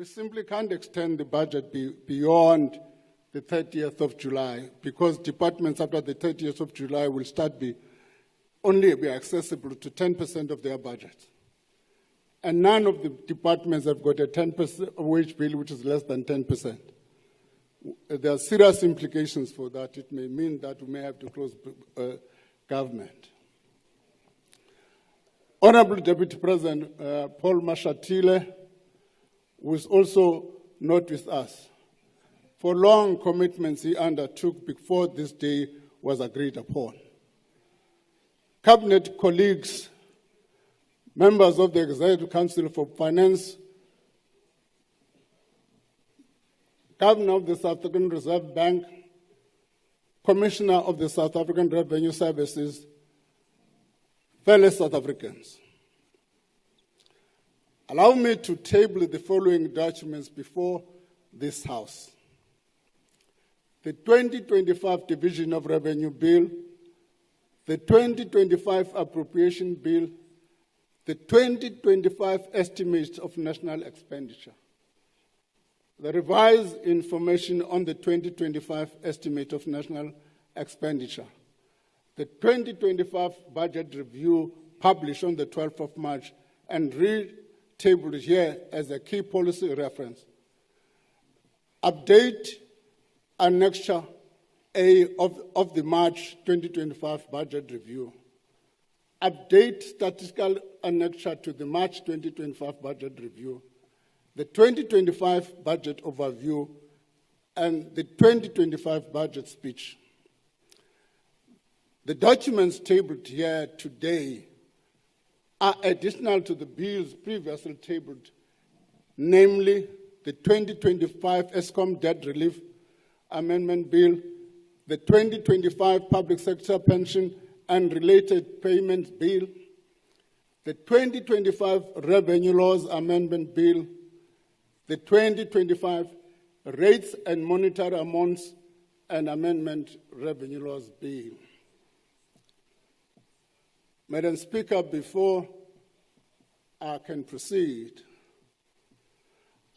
We simply can't extend the budget beyond the 30th of July because departments after the 30th of July will only be accessible to 10% of their budget. And none of the departments have got a 10% wage bill which is less than 10%. There are serious implications for that. It may mean that we may have to close government. Honorable Deputy President Paul Mashatile was also not with us for long commitments he undertook before this day was agreed upon. Cabinet colleagues, members of the Executive Council for Finance, Governor of the South African Reserve Bank, Commissioner of the South African Revenue Services, fellow South Africans. Allow me to table the following documents before this House. The 2025 Division of Revenue Bill, the 2025 Appropriation Bill, the 2025 Estimates of National Expenditure, the revised information on the 2025 Estimate of National Expenditure, the 2025 Budget Review published on the 12th of March and tabled here as a key policy reference, update Annexure A of the March 2025 Budget Review, update statistical annexure to the March 2025 Budget Review, the 2025 Budget Overview, and the 2025 Budget Speech. The documents tabled here today are additional to the bills previously tabled, namely the 2025 ESCOM Debt Relief Amendment Bill, the 2025 Public Sector Pension and Related Payments Bill, the 2025 Revenue Laws Amendment Bill, the 2025 Rates and Monetary Amounts and Amendment Revenue Laws Bill. Madam Speaker, before I can proceed,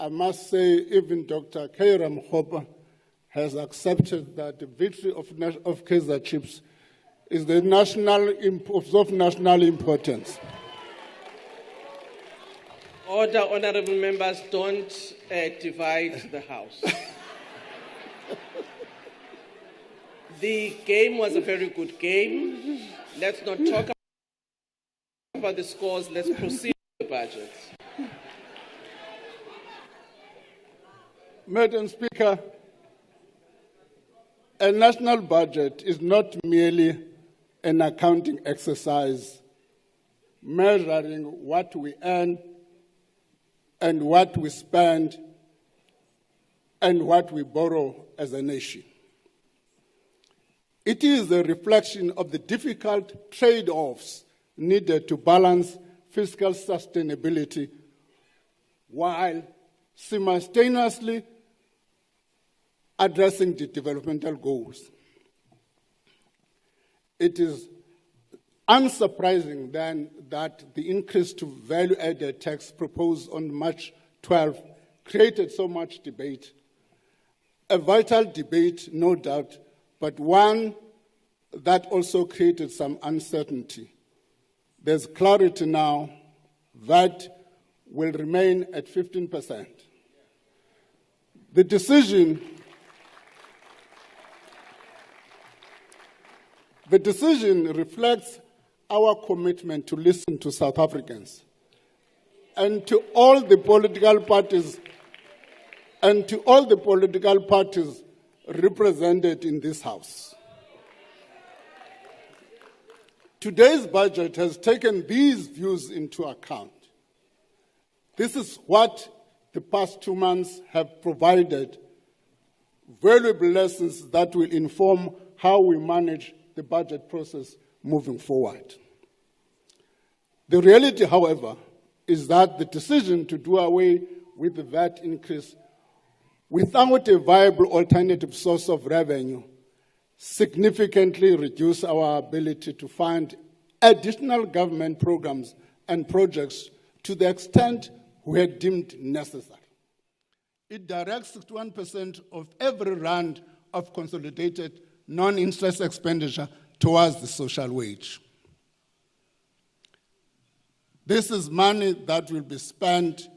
I must say even Dr. Kairam Hopper has accepted that the victory of Kaizer Chiefs is of national importance. Order, honorable members, don't divide the House. The game was a very good game. Let's not talk about the scores. Let's proceed with the budget. Madam Speaker, a national budget is not merely an accounting exercise measuring what we earn and what we spend and what we borrow as a nation. It is a reflection of the difficult trade-offs needed to balance fiscal sustainability while simultaneously addressing the developmental goals. It is unsurprising then that the increase to value-added tax proposed on March 12 created so much debate. A vital debate, no doubt, but one that also created some uncertainty. There's clarity now that will remain at 15%. The decision reflects our commitment to listen to South Africans and to all the political parties represented in this House. Today's budget has taken these views into account. This is what the past 2 months have provided, valuable lessons that will inform how we manage the budget process moving forward. The reality, however, is that the decision to do away with the VAT increase without a viable alternative source of revenue significantly reduce our ability to fund additional government programs and projects to the extent we had deemed necessary. It directs 61% of every rand of consolidated non-interest expenditure towards the social wage. This is money that will be spent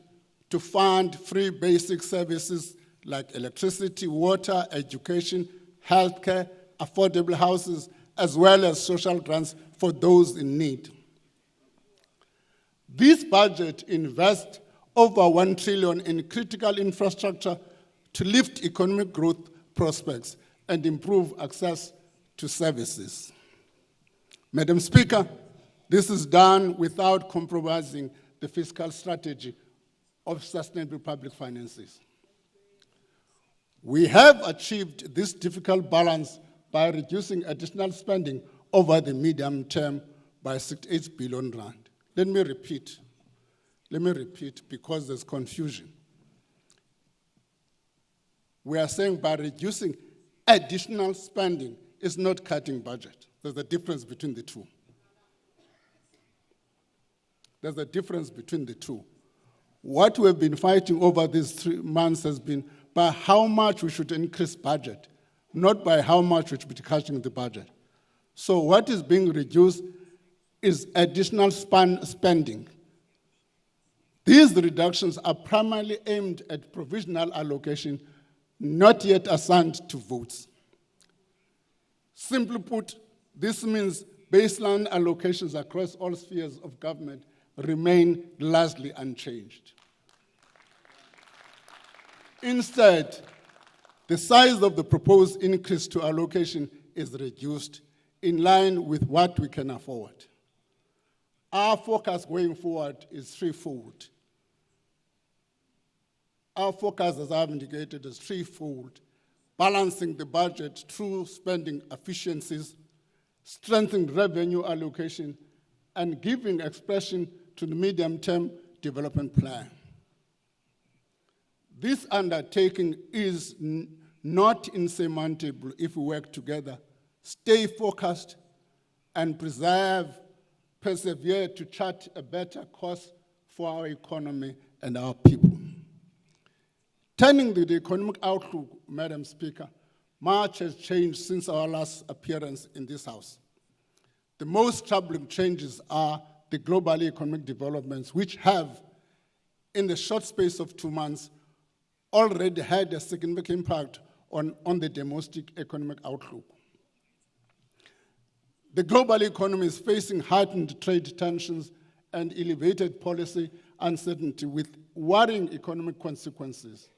to fund free basic services like electricity, water, education, healthcare, affordable houses, as well as social grants for those in need. This budget invests over 1 trillion in critical infrastructure to lift economic growth prospects and improve access to services. Madam Speaker, this is done without compromising the fiscal strategy of sustainable public finances. We have achieved this difficult balance by reducing additional spending over the medium term by 68 billion rand. Let me repeat because there's confusion. We are saying by reducing additional spending is not cutting budget. There's a difference between the two. There's a difference between the two. What we've been fighting over these 3 months has been by how much we should increase budget, not by how much we should be cutting the budget. So what is being reduced is additional spending. These reductions are primarily aimed at provisional allocation, not yet assigned to votes. Simply put, this means baseline allocations across all spheres of government remain largely unchanged. Instead, the size of the proposed increase to allocation is reduced in line with what we can afford. Our focus going forward is threefold. Our focus, as I've indicated, is threefold: balancing the budget through spending efficiencies, strengthening revenue allocation, and giving expression to the medium-term development plan. This undertaking is not insurmountable if we work together, stay focused, and persevere to chart a better course for our economy and our people. Turning to the economic outlook, Madam Speaker, much has changed since our last appearance in this House. The most troubling changes are the global economic developments, which have, in the short space of 2 months, already had a significant impact on the domestic economic outlook. The global economy is facing heightened trade tensions and elevated policy uncertainty with worrying economic consequences.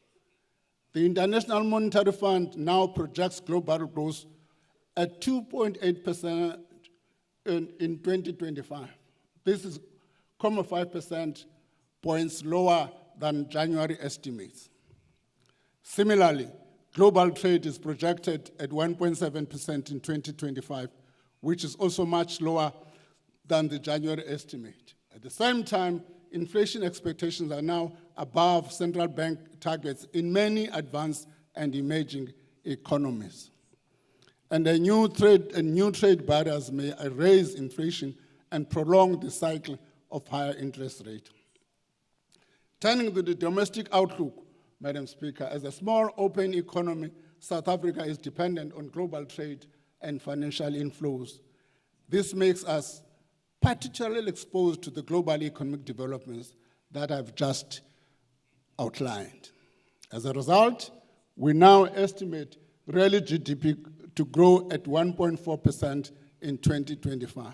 The International Monetary Fund now projects global growth at 2.8% in 2025. This is 0.5% points lower than January estimates. Similarly, global trade is projected at 1.7% in 2025, which is also much lower than the January estimate. At the same time, inflation expectations are now above central bank targets in many advanced and emerging economies. And new trade barriers may raise inflation and prolong the cycle of higher interest rate. Turning to the domestic outlook, Madam Speaker, as a small open economy, South Africa is dependent on global trade and financial inflows. This makes us particularly exposed to the global economic developments that I've just outlined. As a result, we now estimate real GDP to grow at 1.4% in 2025.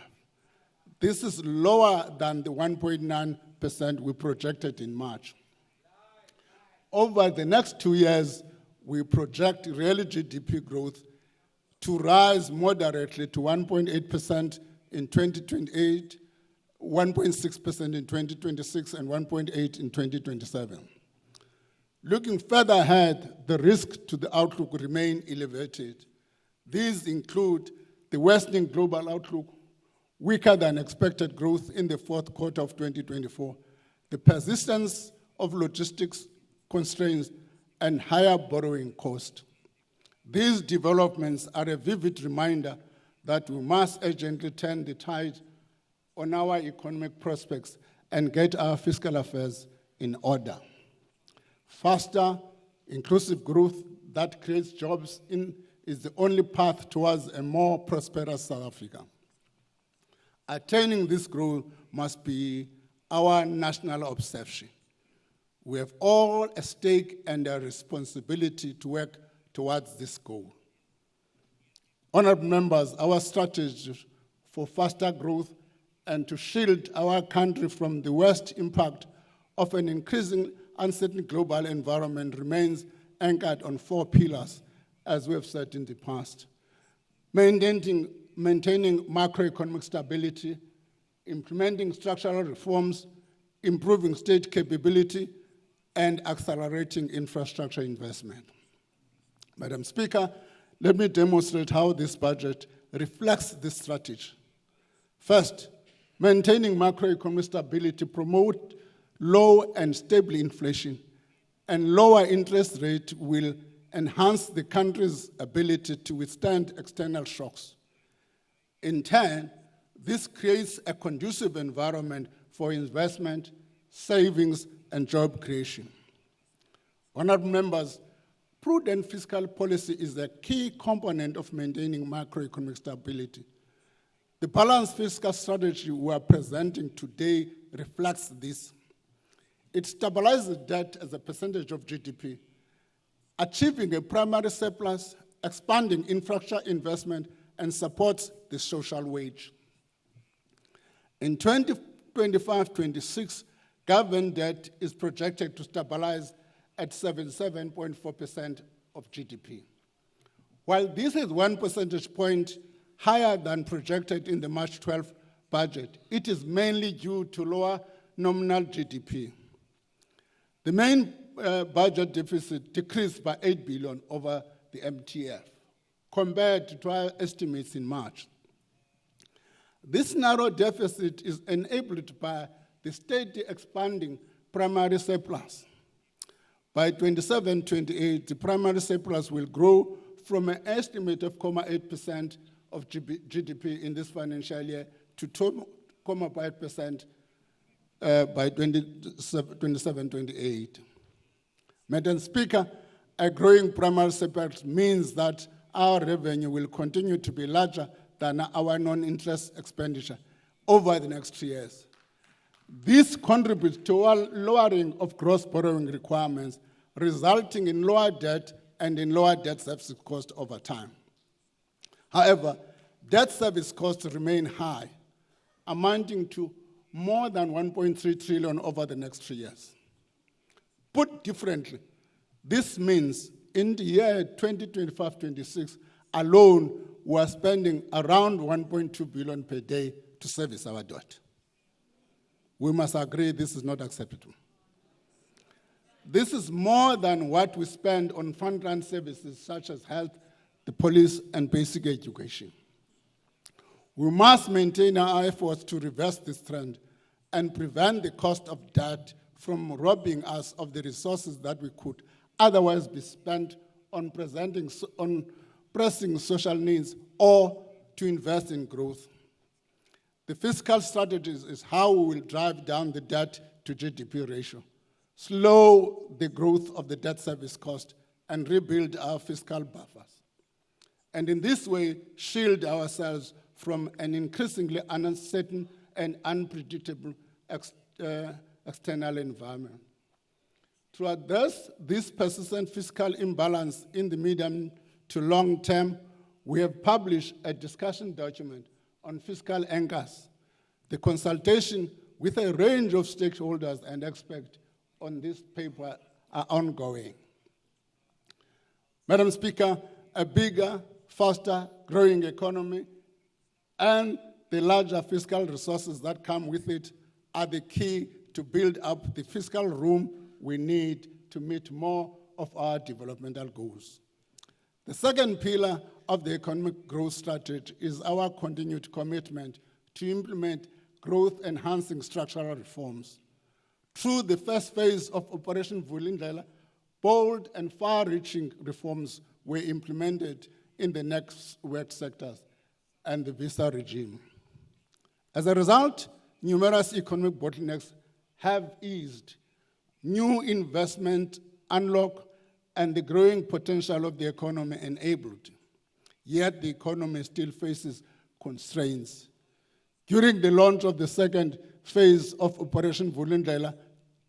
This is lower than the 1.9% we projected in March. Over the next 2 years, we project real GDP growth to rise moderately to 1.8% in 2028, 1.6% in 2026, and 1.8% in 2027. Looking further ahead, the risks to the outlook remain elevated. These include the worsening global outlook, weaker than expected growth in the fourth quarter of 2024, the persistence of logistics constraints, and higher borrowing cost. These developments are a vivid reminder that we must urgently turn the tide on our economic prospects and get our fiscal affairs in order. Faster, Inclusive growth that creates jobs is the only path towards a more prosperous South Africa. Attaining this growth must be our national obsession. We have all a stake and a responsibility to work towards this goal. Honorable members, our strategy for faster growth and to shield our country from the worst impact of an increasing uncertain global environment remains anchored on 4 pillars, as we have said in the past. Maintaining macroeconomic stability, implementing structural reforms, improving state capability, and accelerating infrastructure investment. Madam Speaker, let me demonstrate how this budget reflects this strategy. First, maintaining macroeconomic stability promotes low and stable inflation, and lower interest rate will enhance the country's ability to withstand external shocks. In turn, this creates a conducive environment for investment, savings, and job creation. Honorable members, prudent fiscal policy is a key component of maintaining macroeconomic stability. The balanced fiscal strategy we are presenting today reflects this. It stabilizes debt as a percentage of GDP, achieving a primary surplus, expanding infrastructure investment, and supports the social wage. In 2025-26, government debt is projected to stabilize at 77.4% of GDP. While this is 1 percentage point higher than projected in the March 12 budget, it is mainly due to lower nominal GDP. The main budget deficit decreased by 8 billion over the MTF, compared to our estimates in March. This narrow deficit is enabled by the steady expanding primary surplus. By 27-28, the primary surplus will grow from an estimate of 0.8% of GDP in this financial year to 2.5% by 27-28. Madam Speaker, a growing primary surplus means that our revenue will continue to be larger than our non-interest expenditure over the next 3 years. This contributes to a lowering of gross borrowing requirements, resulting in lower debt and in lower debt service cost over time. However, debt service costs remain high, amounting to more than 1.3 trillion over the next 3 years. Put differently, this means in the year 2025-26 alone, we are spending around 1.2 billion per day to service our debt. We must agree this is not acceptable. This is more than what we spend on frontline services such as health, the police, and basic education. We must maintain our efforts to reverse this trend and prevent the cost of debt from robbing us of the resources that we could otherwise be spent on pressing social needs or to invest in growth. The fiscal strategies is how we will drive down the debt to GDP ratio, slow the growth of the debt service cost, and rebuild our fiscal buffers. And in this way, shield ourselves from an increasingly uncertain and unpredictable external environment. To address this persistent fiscal imbalance in the medium to long term, we have published a discussion document on fiscal anchors. The consultation with a range of stakeholders and experts on this paper are ongoing. Madam Speaker, a bigger, faster growing economy and the larger fiscal resources that come with it are the key to build up the fiscal room we need to meet more of our developmental goals. The second pillar of the economic growth strategy is our continued commitment to implement growth-enhancing structural reforms. Through the first phase of Operation Vulindlela, bold and far-reaching reforms were implemented in the next work sectors and the visa regime. As a result, numerous economic bottlenecks have eased. New investment unlock and the growing potential of the economy enabled. Yet the economy still faces constraints. During the launch of the second phase of Operation Vulindlela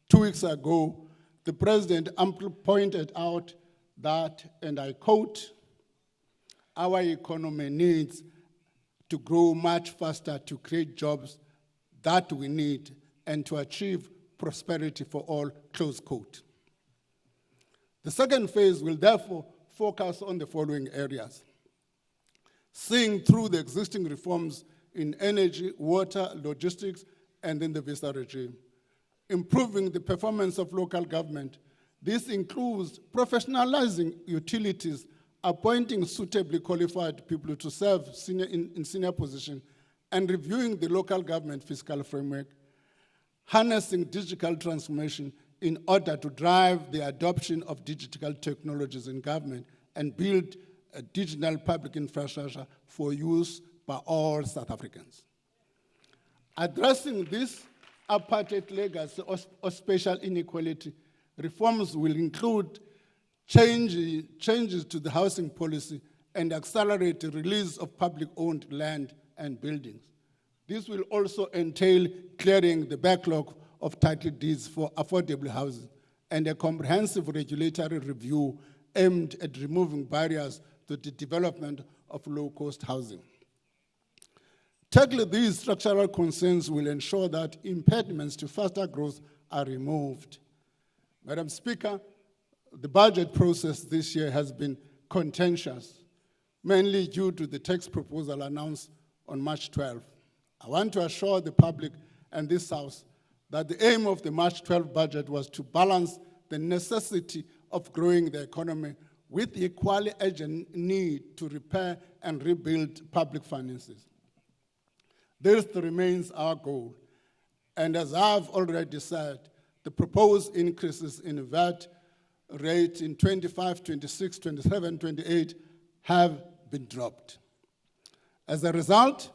2 weeks ago, the President amply pointed out that, and I quote, "Our economy needs to grow much faster to create jobs that we need and to achieve prosperity for all," close quote. The second phase will therefore focus on the following areas: seeing through the existing reforms in energy, water, logistics, and in the visa regime, improving the performance of local government. This includes professionalizing utilities, appointing suitably qualified people to serve in senior positions, and reviewing the local government fiscal framework, harnessing digital transformation in order to drive the adoption of digital technologies in government and build a digital public infrastructure for use by all South Africans. Addressing this apartheid legacy of spatial inequality, reforms will include changes to the housing policy and accelerate the release of public-owned land and buildings. This will also entail clearing the backlog of title deeds for affordable housing and a comprehensive regulatory review aimed at removing barriers to the development of low-cost housing. Tackling these structural concerns will ensure that impediments to faster growth are removed. Madam Speaker, the budget process this year has been contentious, mainly due to the tax proposal announced on March 12. I want to assure the public and this House that the aim of the March 12 budget was to balance the necessity of growing the economy with the equally urgent need to repair and rebuild public finances. This remains our goal, and as I've already said, the proposed increases in VAT rate in 25, 26, 27, 28 have been dropped. As a result,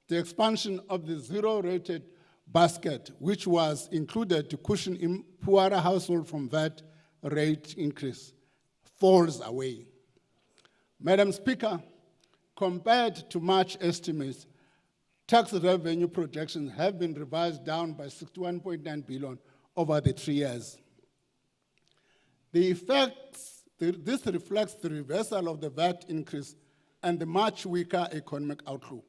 the expansion of the zero-rated basket, which was included to cushion poorer households from VAT rate increase, falls away. Madam Speaker, compared to March estimates, tax revenue projections have been revised down by 61.9 billion over the 3 years. This reflects the reversal of the VAT increase and the much weaker economic outlook.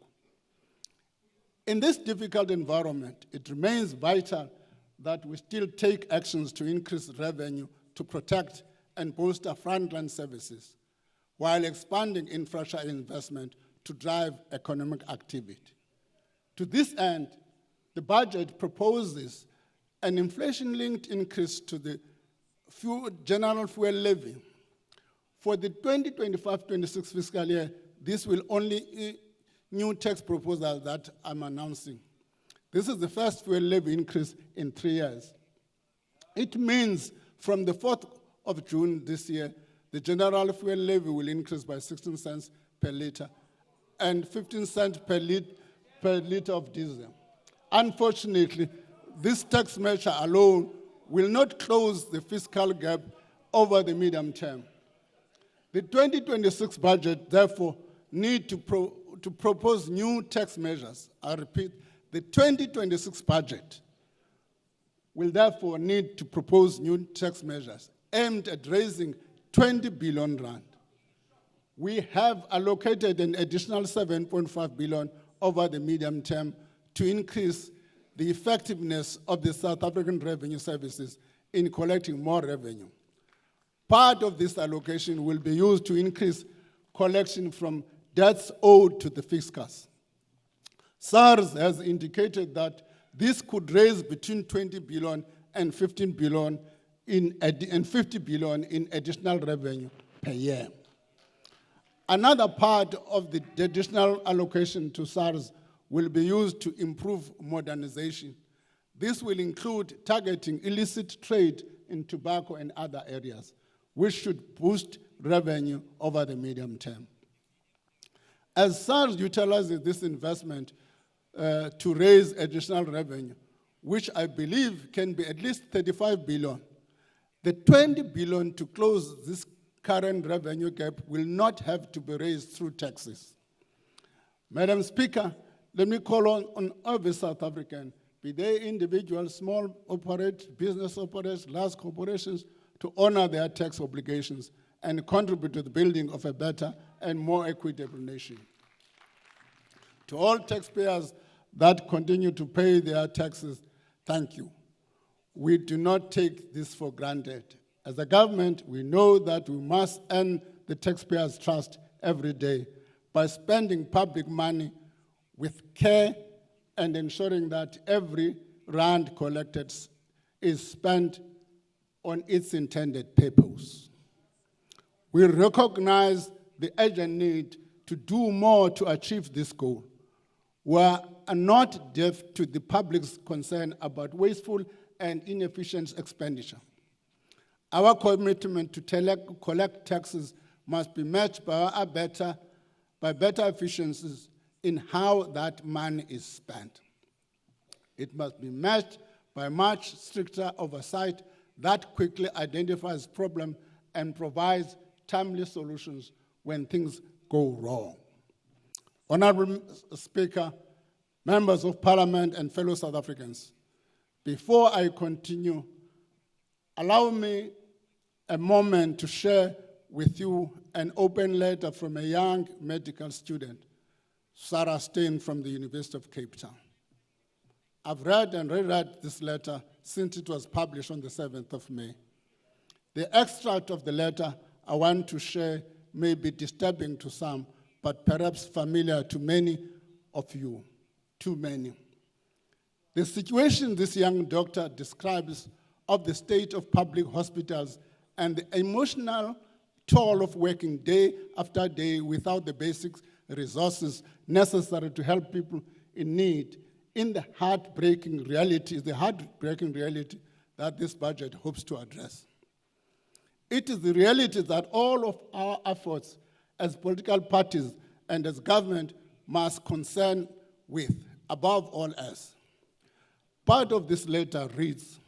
In this difficult environment, it remains vital that we still take actions to increase revenue to protect and bolster frontline services while expanding infrastructure investment to drive economic activity. To this end, the budget proposes an inflation-linked increase to the general fuel levy. For the 2025-26 fiscal year, this will only new tax proposal that I'm announcing. This is the first fuel levy increase in 3 years. It means from the 4th of June this year, the general fuel levy will increase by 16 cents per litre and 15 cents per liter of diesel. Unfortunately, this tax measure alone will not close the fiscal gap over the medium term. The 2026 budget, therefore, need to propose new tax measures. I repeat, the 2026 budget will therefore need to propose new tax measures aimed at raising 20 billion rand. We have allocated an additional 7.5 billion over the medium term to increase the effectiveness of the South African revenue services in collecting more revenue. Part of this allocation will be used to increase collection from debts owed to the fiscus. SARS has indicated that this could raise between 20 billion and 15 billion and 50 billion in additional revenue per year. Another part of the additional allocation to SARS will be used to improve modernization. This will include targeting illicit trade in tobacco and other areas, which should boost revenue over the medium term. As SARS utilizes this investment to raise additional revenue, which I believe can be at least 35 billion, The 20 billion to close this current revenue gap will not have to be raised through taxes. Madam Speaker, let me call on every South African, be they individuals, small business operators, large corporations, to honor their tax obligations and contribute to the building of a better and more equitable nation. To all taxpayers that continue to pay their taxes, thank you. We do not take this for granted. As a government, we know that we must earn the taxpayers' trust every day by spending public money with care and ensuring that every rand collected is spent on its intended purpose. We recognize the urgent need to do more to achieve this goal. We are not deaf to the public's concern about wasteful and inefficient expenditure. Our commitment to collect taxes must be matched by better efficiencies in how that money is spent. It must be matched by much stricter oversight that quickly identifies problems and provides timely solutions when things go wrong. Honorable Speaker, members of Parliament, and fellow South Africans, before I continue, allow me a moment to share with you an open letter from a young medical student, Sarah Stein from the University of Cape Town. I've read and reread this letter since it was published on the 7th of May. The extract of the letter I want to share may be disturbing to some, but perhaps familiar to many of you, too many. The situation this young doctor describes of the state of public hospitals and the emotional toll of working day after day without the basic resources necessary to help people in need is the heartbreaking reality that this budget hopes to address. It is the reality that all of our efforts as political parties and as government must concern with, above all else. Part of this letter reads,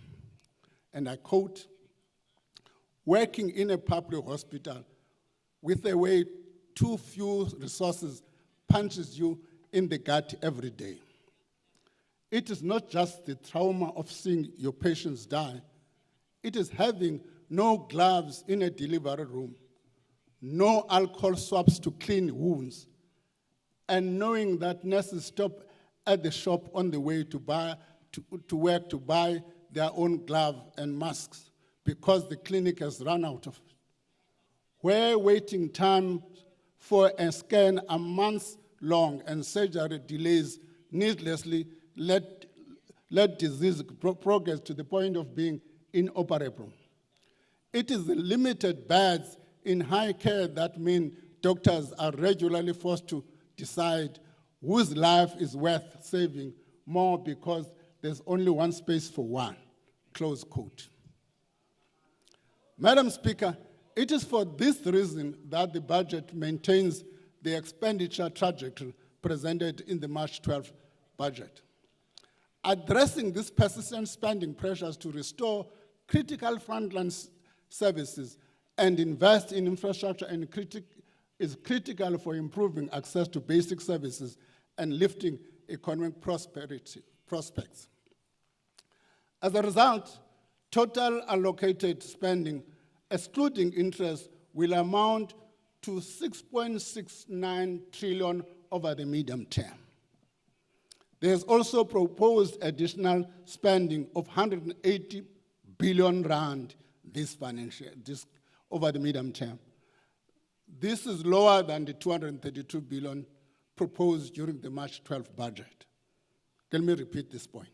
and I quote, "Working in a public hospital with a way too few resources punches you in the gut every day. It is not just the trauma of seeing your patients die. It is having no gloves in a delivery room, no alcohol swabs to clean wounds, and knowing that nurses stop at the shop on the way to work to buy their own gloves and masks because the clinic has run out of it. Where waiting time for a scan are months long and surgery delays needlessly let disease progress to the point of being inoperable. It is the limited beds in high care that mean doctors are regularly forced to decide whose life is worth saving more because there's only one space for one," close quote. Madam Speaker, it is for this reason that the budget maintains the expenditure trajectory presented in the March 12th budget. Addressing these persistent spending pressures to restore critical frontline services and invest in infrastructure is critical for improving access to basic services and lifting economic prospects. As a result, total allocated spending, excluding interest, will amount to 6.69 trillion over the medium term. There is also proposed additional spending of 180 billion rand this over the medium term. This is lower than the 232 billion proposed during the March 12th budget. Let me repeat this point.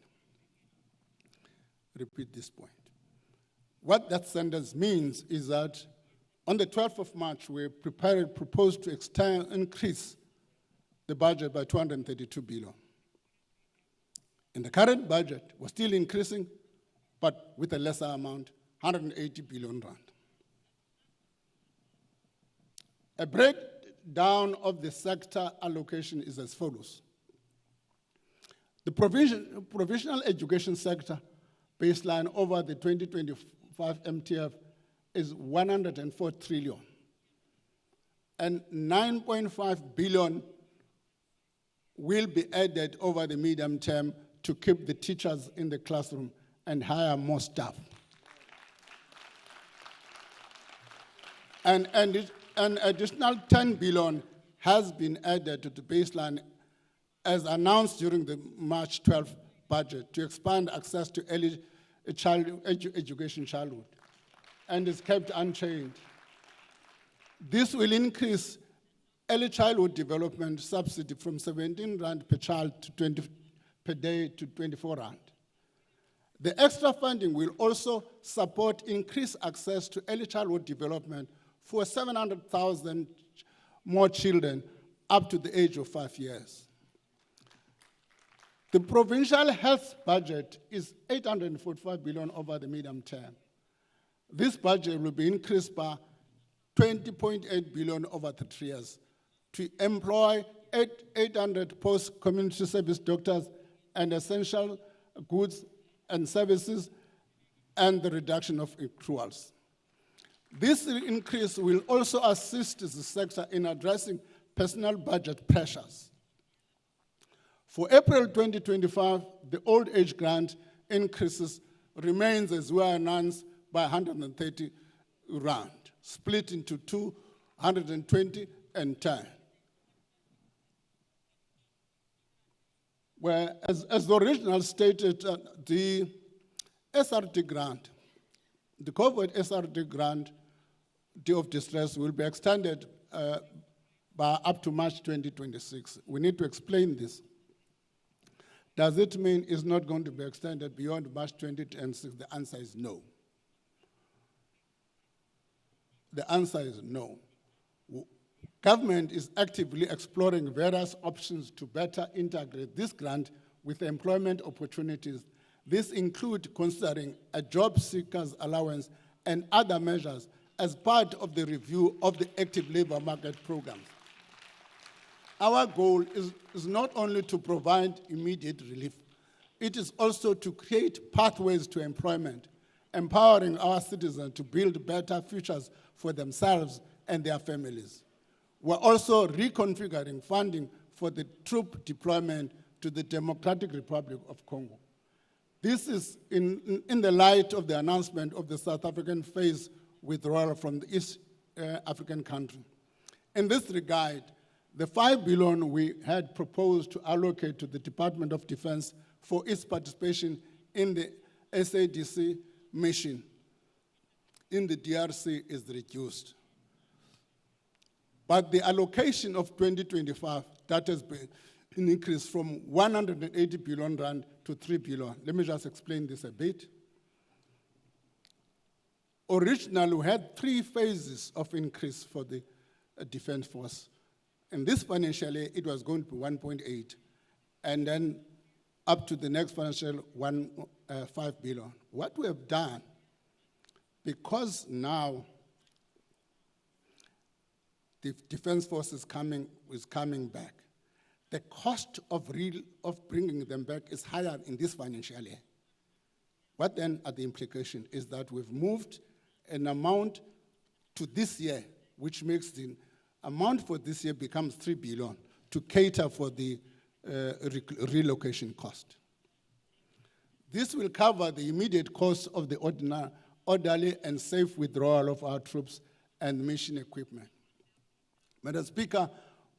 What that sentence means is that on the 12th of March, we proposed to increase the budget by 232 billion. In the current budget, we're still increasing, but with a lesser amount, 180 billion rand. A breakdown of the sector allocation is as follows. The provisional education sector baseline over the MTF is 104 trillion. And 9.5 billion will be added over the medium term to keep the teachers in the classroom and hire more staff. And an additional 10 billion has been added to the baseline as announced during the March 12th budget to expand access to early education childhood, and is kept unchanged. This will increase early childhood development subsidy from 17 Rand per child to 20 per day to 24 Rand. The extra funding will also support increased access to early childhood development for 700,000 more children up to the age of 5 years. The provincial health budget is 845 billion over the medium term. This budget will be increased by 20.8 billion over the 3 years to employ 800 post-community service doctors and essential goods and services, and the reduction of accruals. This increase will also assist the sector in addressing personal budget pressures. For April 2025, the old age grant increases remains as well announced by 130 Rand, split into 220 and 10. Where, as the original stated, the SRD grant, the COVID SRD grant, Day of Distress, will be extended by up to March 2026. We need to explain this. Does it mean it's not going to be extended beyond March 2026? The answer is no. The answer is no. Government is actively exploring various options to better integrate this grant with employment opportunities. This includes considering a job seekers allowance and other measures as part of the review of the active labor market programs. Our goal is not only to provide immediate relief, it is also to create pathways to employment, empowering our citizens to build better futures for themselves and their families. We're also reconfiguring funding for the troop deployment to the Democratic Republic of Congo. This is in the light of the announcement of the South African phase withdrawal from the East African country. In this regard, the 5 billion we had proposed to allocate to the Department of Defense for its participation in the SADC mission in the DRC is reduced. But the allocation of 2025, that has been an increase from 180 billion Rand to 3 billion. Let me just explain this a bit. Originally, we had 3 phases of increase for the Defense Force. In this financial year, it was going to be 1.8, and then up to the next financial 5 billion. What we have done, because now the Defense Force is coming back, the cost of bringing them back is higher in this financial year. What then are the implications is that we've moved an amount to this year, which makes the amount for this year becomes 3 billion to cater for the relocation cost. This will cover the immediate cost of the orderly and safe withdrawal of our troops and mission equipment. Madam Speaker,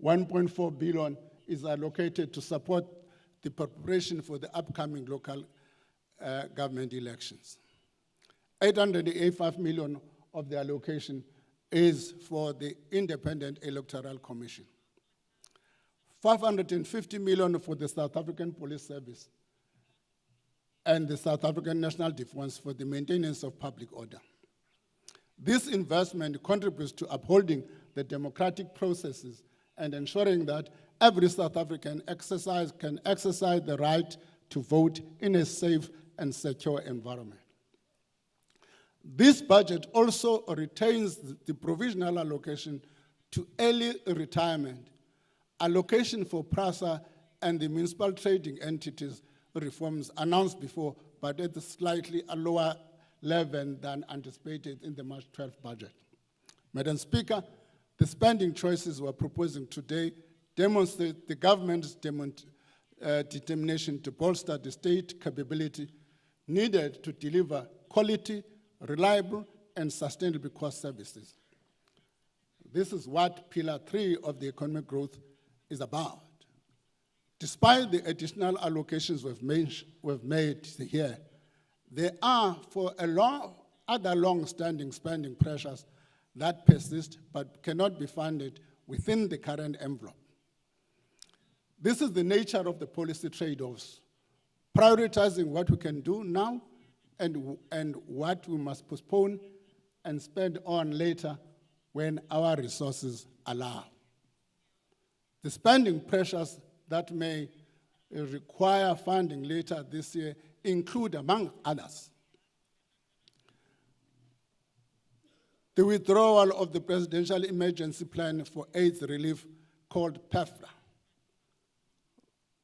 1.4 billion is allocated to support the preparation for the upcoming local government elections. 885 million of the allocation is for the Independent Electoral Commission. 550 million for the South African Police Service and the South African National Defense for the maintenance of public order. This investment contributes to upholding the democratic processes and ensuring that every South African can exercise the right to vote in a safe and secure environment. This budget also retains the provisional allocation to early retirement, allocation for PRASA and the municipal trading entities reforms announced before, but at a slightly lower 11 than anticipated in the March 12 budget. Madam Speaker, the spending choices we're proposing today demonstrate the government's determination to bolster the state capability needed to deliver quality, reliable, and sustainable cost services. This is what Pillar 3 of the economic growth is about. Despite the additional allocations we've made here, there are other long-standing spending pressures that persist but cannot be funded within the current envelope. This is the nature of the policy trade-offs, prioritizing what we can do now and what we must postpone and spend on later when our resources allow. The spending pressures that may require funding later this year include, among others, the withdrawal of the Presidential Emergency Plan for AIDS Relief called PEFRA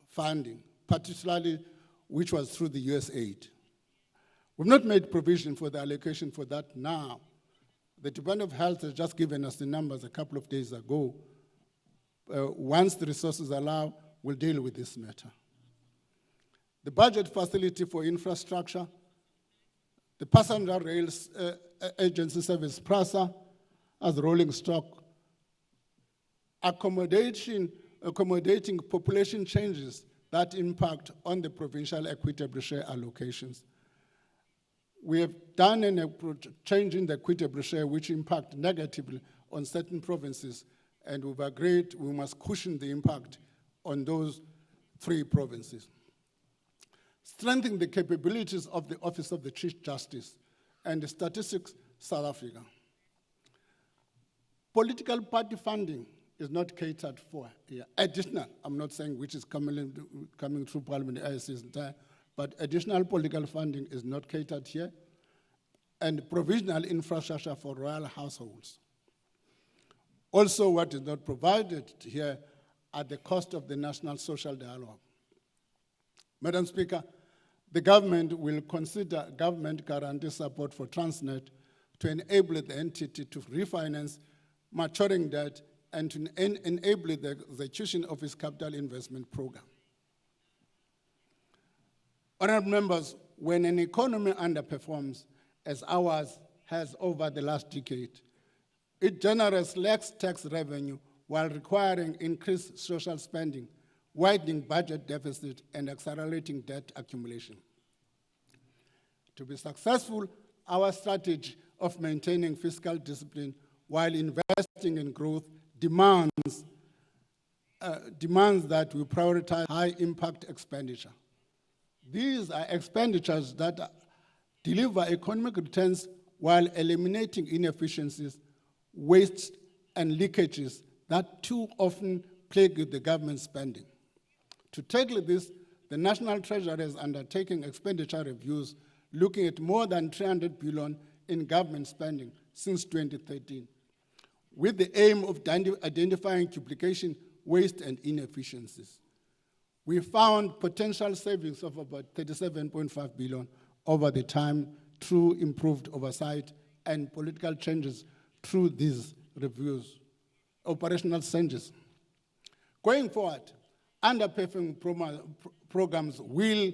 funding, particularly which was through the USAID. We've not made provision for the allocation for that now. The Department of Health has just given us the numbers a couple of days ago. Once the resources allow, we'll deal with this matter. The budget facility for infrastructure, the Passenger Rails Agency Service, PRASA, as rolling stock, accommodating population changes that impact on the provincial equitable share allocations. We have done a change in the equitable share which impact negatively on certain provinces, and we've agreed we must cushion the impact on those 3 provinces. Strengthening the capabilities of the Office of the Chief Justice and the Statistics South Africa. Political party funding is not catered for here. Additional, I'm not saying which is coming through Parliament as is entire, but additional political funding is not catered here, and provisional infrastructure for royal households. Also, what is not provided here at the cost of the national social dialogue. Madam Speaker, the government will consider government guarantee support for Transnet to enable the entity to refinance maturing debt and to enable the execution of its capital investment program. Honorable members, when an economy underperforms, as ours has over the last decade, it generates less tax revenue while requiring increased social spending, widening budget deficit, and accelerating debt accumulation. To be successful, our strategy of maintaining fiscal discipline while investing in growth demands that we prioritize high-impact expenditure. These are expenditures that deliver economic returns while eliminating inefficiencies, waste, and leakages that too often plague the government spending. To tackle this, the National Treasury is undertaking expenditure reviews looking at more than 300 billion in government spending since 2013, with the aim of identifying duplication, waste, and inefficiencies. We found potential savings of about 37.5 billion over the time through improved oversight and political changes through these reviews, operational changes. Going forward, underperforming programs will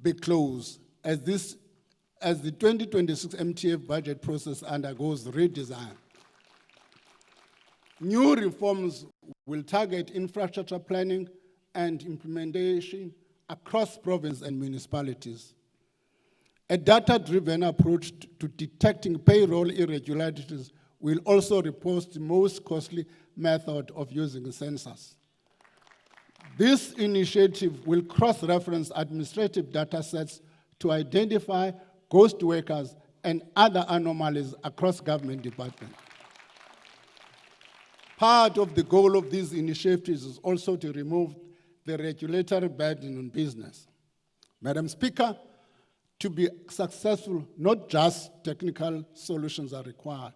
be closed as the 2026 MTF budget process undergoes redesign. New reforms will target infrastructure planning and implementation across provinces and municipalities. A data-driven approach to detecting payroll irregularities will also replace the most costly method of using census. This initiative will cross-reference administrative data sets to identify ghost workers and other anomalies across government departments. Part of the goal of these initiatives is also to remove the regulatory burden on business. Madam Speaker, to be successful, not just technical solutions are required.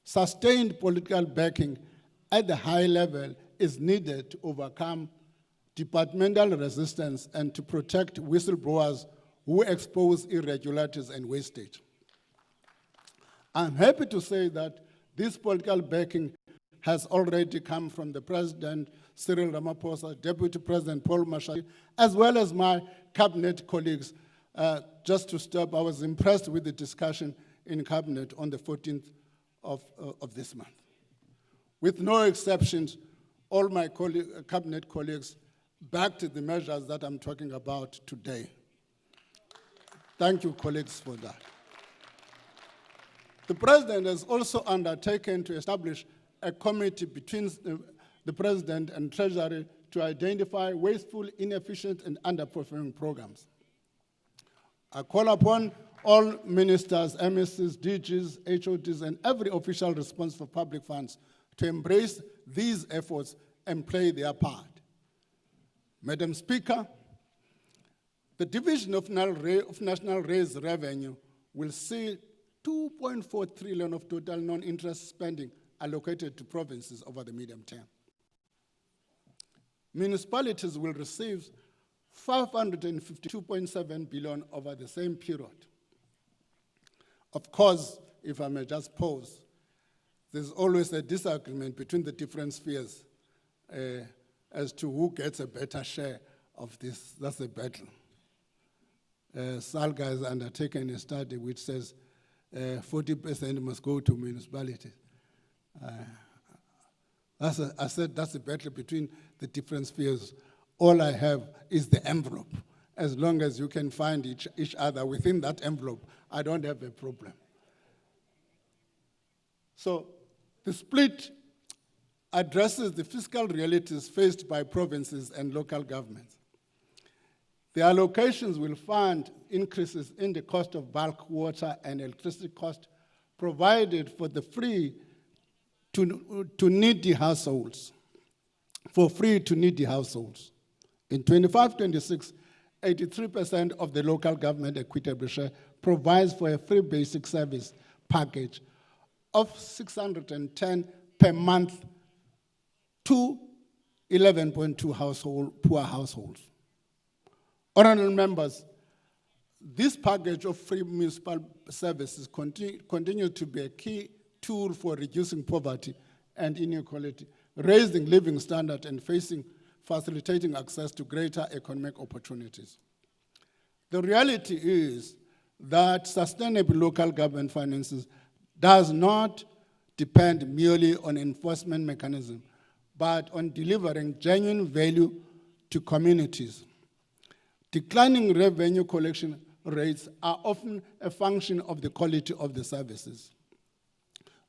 Sustained political backing at the high level is needed to overcome departmental resistance and to protect whistleblowers who expose irregularities and wastage. I'm happy to say that this political backing has already come from the President, Cyril Ramaphosa, Deputy President Paul Mashatile, as well as my cabinet colleagues. Just to stop, I was impressed with the discussion in cabinet on the 14th of this month. With no exceptions, all my cabinet colleagues backed the measures that I'm talking about today. Thank you, colleagues, for that. The President has also undertaken to establish a committee between the President and Treasury to identify wasteful, inefficient, and underperforming programs. I call upon all ministers, MSCs, DGs, HODs, and every official responsible for public funds to embrace these efforts and play their part. Madam Speaker, the division of national raised revenue will see 2.4 trillion of total non-interest spending allocated to provinces over the medium term. Municipalities will receive 552.7 billion over the same period. Of course, if I may just pause, there's always a disagreement between the different spheres as to who gets a better share of this. That's a battle. SALGA has undertaken a study which says 40% must go to municipalities. I said that's a battle between the different spheres. All I have is the envelope. As long as you can find each other within that envelope, I don't have a problem. So the split addresses the fiscal realities faced by provinces and local governments. The allocations will fund increases in the cost of bulk water and electricity cost provided for the free to needy households, for free to needy households. In 25-26, 83% of the local government equitable share provides for a free basic service package of 610 per month to 11.2 poor households. Honorable members, this package of free municipal services continues to be a key tool for reducing poverty and inequality, raising living standards, and facilitating access to greater economic opportunities. The reality is that sustainable local government finances does not depend merely on enforcement mechanisms, but on delivering genuine value to communities. Declining revenue collection rates are often a function of the quality of the services.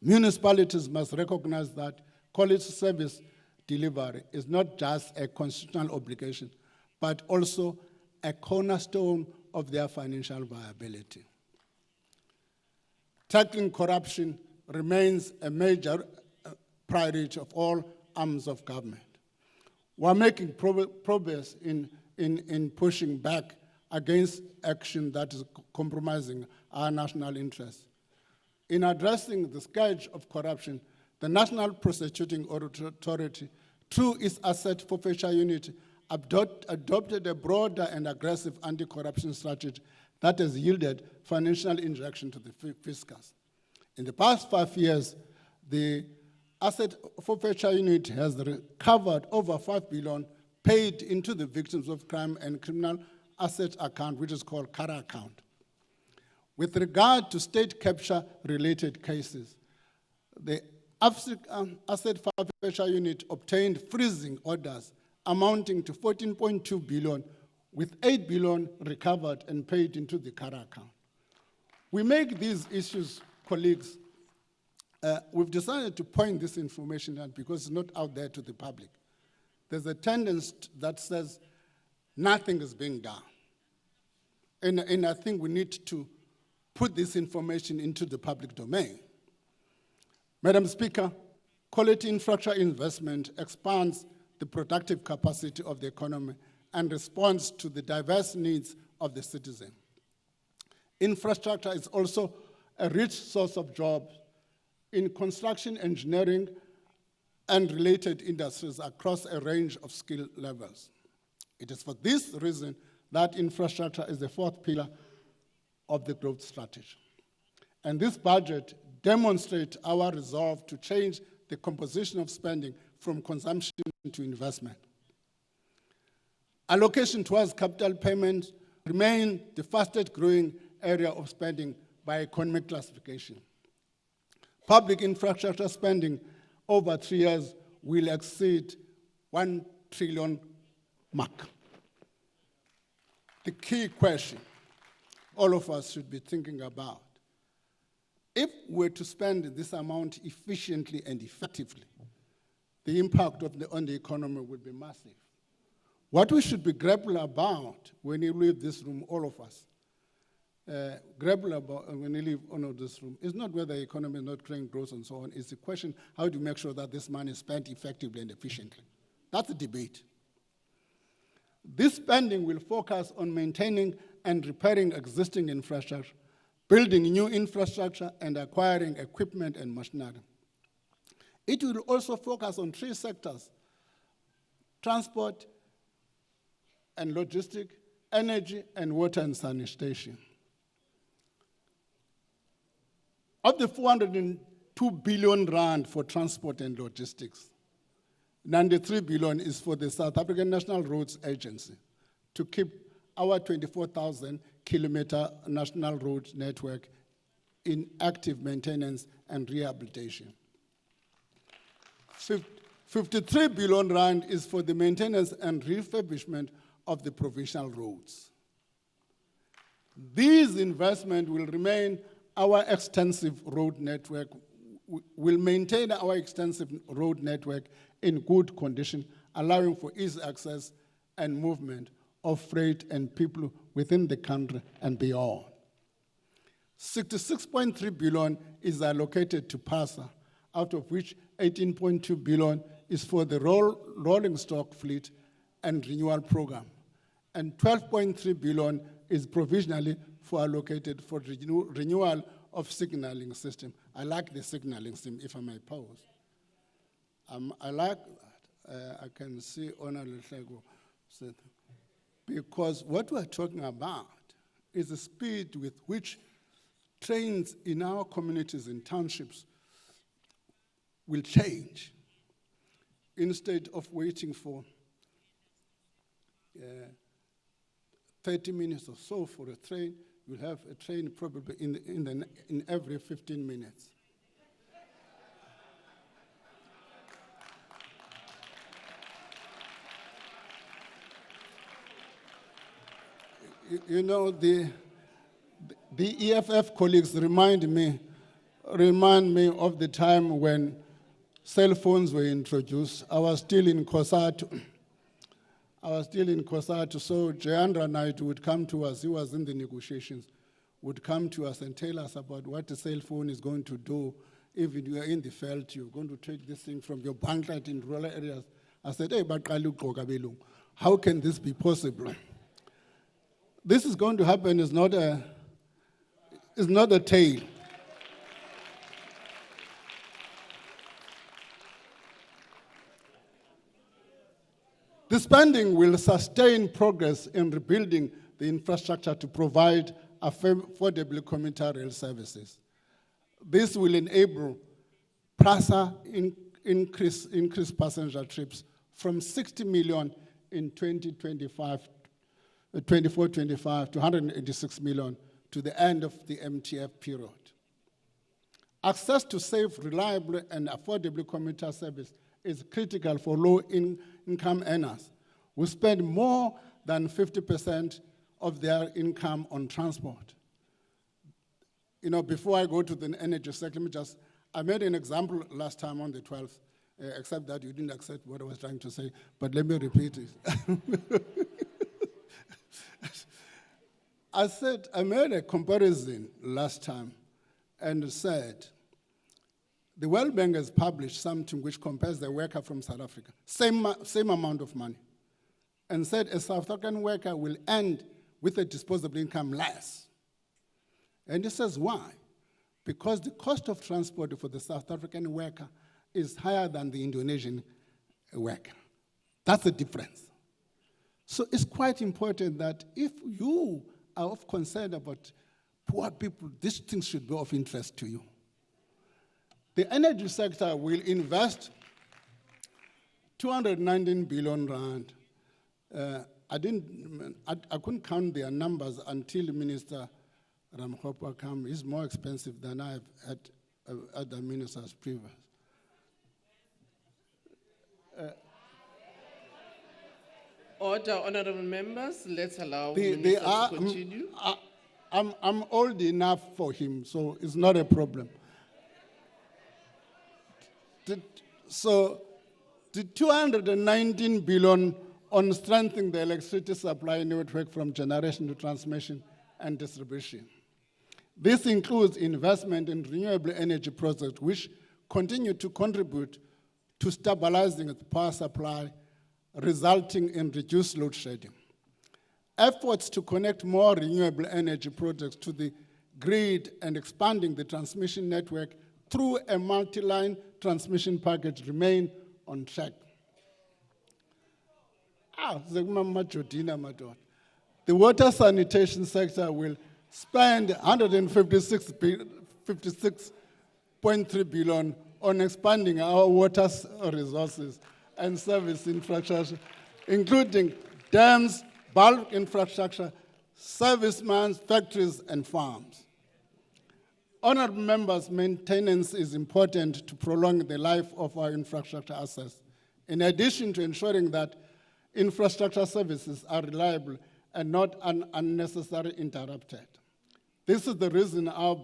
Municipalities must recognize that quality service delivery is not just a constitutional obligation, but also a cornerstone of their financial viability. Tackling corruption remains a major priority of all arms of government. We're making progress in pushing back against action that is compromising our national interests. In addressing the scourge of corruption, the National Prosecuting Authority, through its Asset Forfeiture Unit, adopted a broader and aggressive anti-corruption strategy that has yielded financial injection to the fiscals. In the past 5 years, the Asset Forfeiture Unit has recovered over 5 billion paid into the victims of crime and criminal asset account, which is called CARA account. With regard to state capture-related cases, the Asset Forfeiture Unit obtained freezing orders amounting to 14.2 billion, with 8 billion recovered and paid into the CARA account. We make these issues, colleagues, we've decided to point this information out because it's not out there to the public. There's a tendency that says nothing is being done. And I think we need to put this information into the public domain. Madam Speaker, quality infrastructure investment expands the productive capacity of the economy and responds to the diverse needs of the citizen. Infrastructure is also a rich source of jobs in construction, engineering, and related industries across a range of skill levels. It is for this reason that infrastructure is the fourth pillar of the growth strategy. And this budget demonstrate our resolve to change the composition of spending from consumption to investment. Allocation towards capital payments remain the fastest growing area of spending by economic classification. Public infrastructure spending over 3 years will exceed 1 trillion mark. The key question all of us should be thinking about: if we're to spend this amount efficiently and effectively, the impact on the economy will be massive. What we should be grappling about when you leave this room, all of us, grapple about when you leave this room, is not whether the economy is not growing, growth and so on. It's the question, how do you make sure that this money is spent effectively and efficiently? That's the debate. This spending will focus on maintaining and repairing existing infrastructure, building new infrastructure, and acquiring equipment and machinery. It will also focus on 3 sectors: transport and logistics, energy, and water and sanitation. Of the 402 billion rand for transport and logistics, 93 billion is for the South African National Roads Agency to keep our 24,000 kilometer national road network in active maintenance and rehabilitation. 53 billion rand is for the maintenance and refurbishment of the provincial roads. These investments will remain our extensive road network, will maintain our extensive road network in good condition, allowing for easy access and movement of freight and people within the country and beyond. 66.3 billion is allocated to PASA, out of which 18.2 billion is for the rolling stock fleet and renewal program, and 12.3 billion is provisionally allocated for renewal of signaling system. I like the signaling system, if I may pause. I like that. I can see Honor Lehlego said, because what we're talking about is the speed with which trains in our communities and townships will change. Instead of waiting for 30 minutes or so for a train, you'll have a train probably in every 15 minutes. You know, the EFF colleagues remind me of the time when cell phones were introduced. I was still in COSATU, so Jayandra Knight would come to us, he was in the negotiations, would come to us and tell us about what the cell phone is going to do. If you are in the field, you're going to take this thing from your banklight in rural areas. I said, hey, how can this be possible? This is going to happen, is not a tale. The spending will sustain progress in rebuilding the infrastructure to provide affordable commuter rail services. This will enable PRASA increase passenger trips from 60 million in 24-25 to 186 million to the end of the MTF period. Access to safe, reliable, and affordable commuter service is critical for low-income earners who spend more than 50% of their income on transport. You know, before I go to the energy sector, I made an example last time on the 12th, except that you didn't accept what I was trying to say, but let me repeat it. I made a comparison last time and said, the World Bank has published something which compares the worker from South Africa, same amount of money, and said a South African worker will end with a disposable income less. And it says why? Because the cost of transport for the South African worker is higher than the Indonesian worker. That's the difference. So it's quite important that if you are of concern about poor people, these things should be of interest to you. The energy sector will invest 219 billion rand. I couldn't count their numbers until Minister Ramkhopa came. He's more expensive than I've had other ministers previous. Order, honorable members. Let's allow Minister to continue. I'm old enough for him, so it's not a problem. So the 219 billion on strengthening the electricity supply network from generation to transmission and distribution. This includes investment in renewable energy projects which continue to contribute to stabilizing the power supply, resulting in reduced load shedding. Efforts to connect more renewable energy projects to the grid and expanding the transmission network through a multi-line transmission package remain on track. The water sanitation sector will spend 156.3 billion on expanding our water resources and service infrastructure, including dams, bulk infrastructure, service mines, factories, and farms. Honorable members, maintenance is important to prolong the life of our infrastructure assets, in addition to ensuring that infrastructure services are reliable and not unnecessarily interrupted. This is the reason our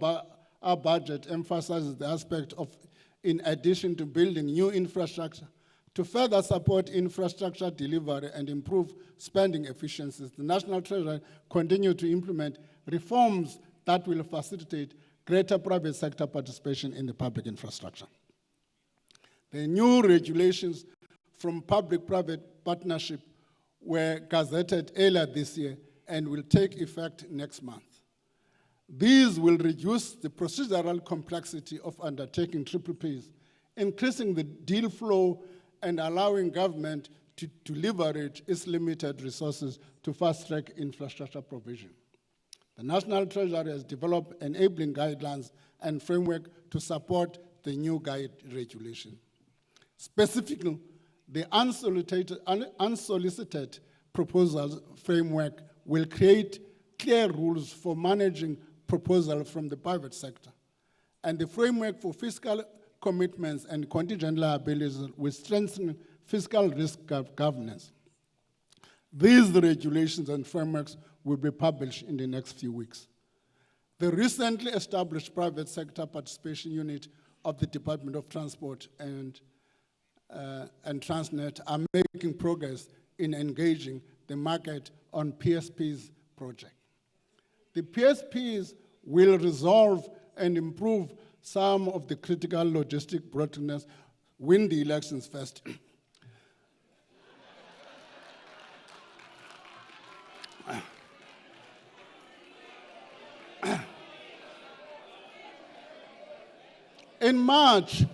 budget emphasizes the aspect of, in addition to building new infrastructure, to further support infrastructure delivery and improve spending efficiencies, the National Treasury continue to implement reforms that will facilitate greater private sector participation in the public infrastructure. The new regulations from public-private partnership were gazetted earlier this year and will take effect next month. These will reduce the procedural complexity of undertaking PPPs, increasing the deal flow and allowing government to leverage its limited resources to fast-track infrastructure provision. The National Treasury has developed enabling guidelines and framework to support the new guide regulation. Specifically, the unsolicited proposals framework will create clear rules for managing proposals from the private sector, and the framework for fiscal commitments and contingent liabilities will strengthen fiscal risk governance. These regulations and frameworks will be published in the next few weeks. The recently established private sector participation unit of the Department of Transport and Transnet are making progress in engaging the market on PSP's project. The PSPs will resolve and improve some of the critical logistic bottlenecks, win the elections first. In March,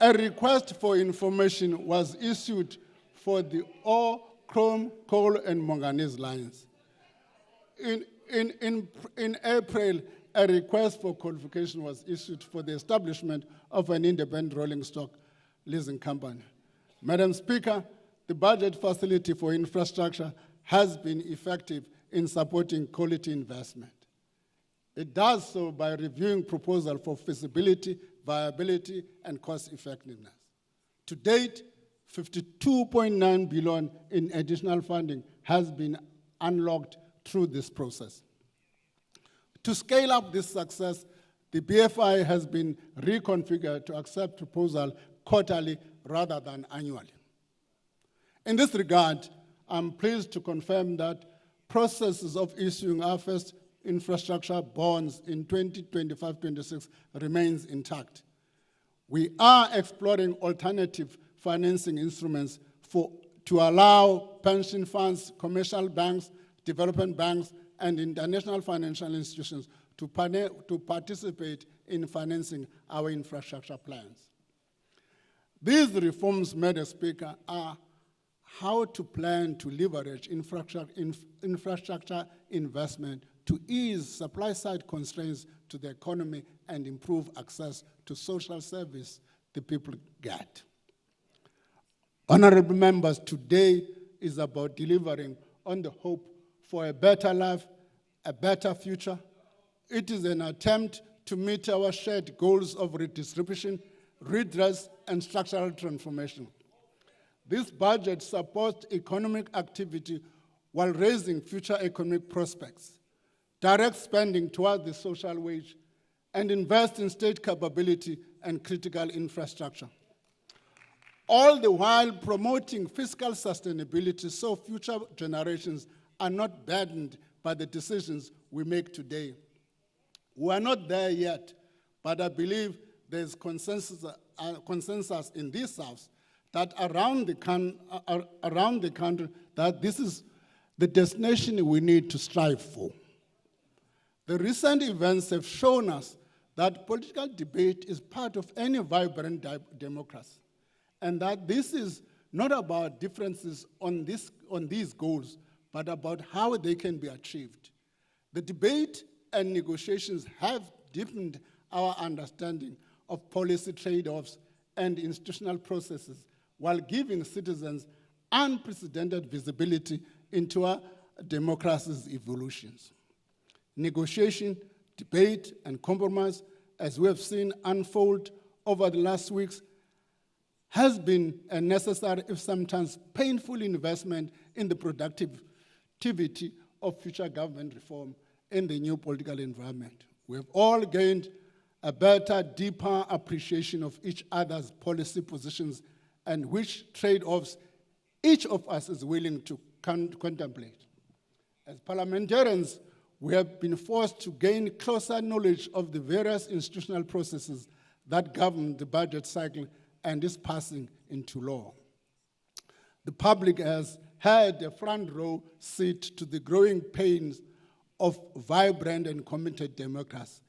a request for information was issued for the ore, chrome, coal, and manganese lines. In April, a request for qualification was issued for the establishment of an independent rolling stock leasing company. Madam Speaker, the budget facility for infrastructure has been effective in supporting quality investment. It does so by reviewing proposals for feasibility, viability, and cost effectiveness. To date, 52.9 billion in additional funding has been unlocked through this process. To scale up this success, the BFI has been reconfigured to accept proposals quarterly rather than annually. In this regard, I'm pleased to confirm that processes of issuing our first infrastructure bonds in 2025-26 remains intact. We are exploring alternative financing instruments to allow pension funds, commercial banks, development banks, and international financial institutions to participate in financing our infrastructure plans. These reforms, Madam Speaker, are how to plan to leverage infrastructure investment to ease supply-side constraints to the economy and improve access to social service the people get. Honorable members, today is about delivering on the hope for a better life, a better future. It is an attempt to meet our shared goals of redistribution, redress, and structural transformation. This budget supports economic activity while raising future economic prospects, direct spending toward the social wage, and invest in state capability and critical infrastructure. All the while promoting fiscal sustainability so future generations are not burdened by the decisions we make today. We are not there yet, but I believe there's consensus in this House that around the country that this is the destination we need to strive for. The recent events have shown us that political debate is part of any vibrant democracy, and that this is not about differences on these goals, but about how they can be achieved. The debate and negotiations have deepened our understanding of policy trade-offs and institutional processes while giving citizens unprecedented visibility into our democracy's evolutions. Negotiation, debate, and compromise, as we have seen unfold over the last weeks, has been a necessary, if sometimes painful, investment in the productivity of future government reform in the new political environment. We have all gained a better, deeper appreciation of each other's policy positions and which trade-offs each of us is willing to contemplate. As parliamentarians, we have been forced to gain closer knowledge of the various institutional processes that govern the budget cycle and its passing into law. The public has had a front row seat to the growing pains of vibrant and committed democracy.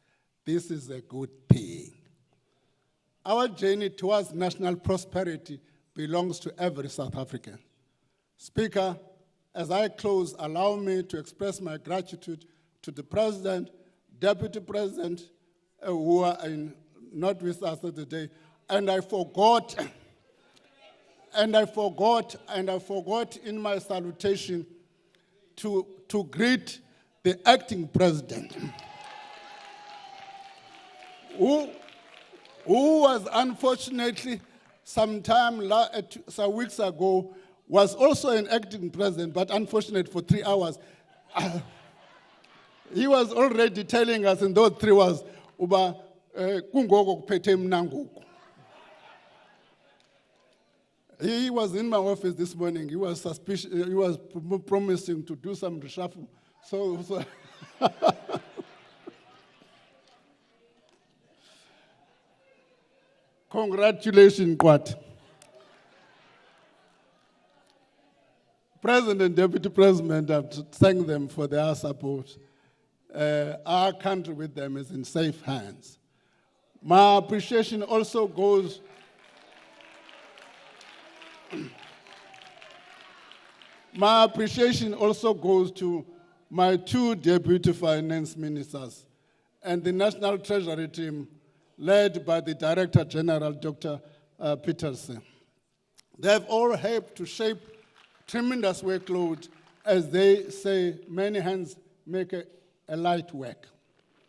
This is a good thing. Our journey towards national prosperity belongs to every South African. Speaker, as I close, allow me to express my gratitude to the President, Deputy President, who are not with us today, and I forgot in my salutation to greet the acting president, who was unfortunately some weeks ago, was also an acting president, but unfortunate for 3 hours. He was already telling us in those 3 hours, uba kungoko kuphethe mna ngoku. He was in my office this morning. He was suspicious. He was promising to do some reshuffle. So congratulations, Kwat. President and Deputy President, I have to thank them for their support. Our country with them is in safe hands. My appreciation also goes to my 2 deputy finance ministers and the National Treasury team led by the Director General, Dr. Peterson. They have all helped to shape tremendous workload. As they say, many hands make a light work.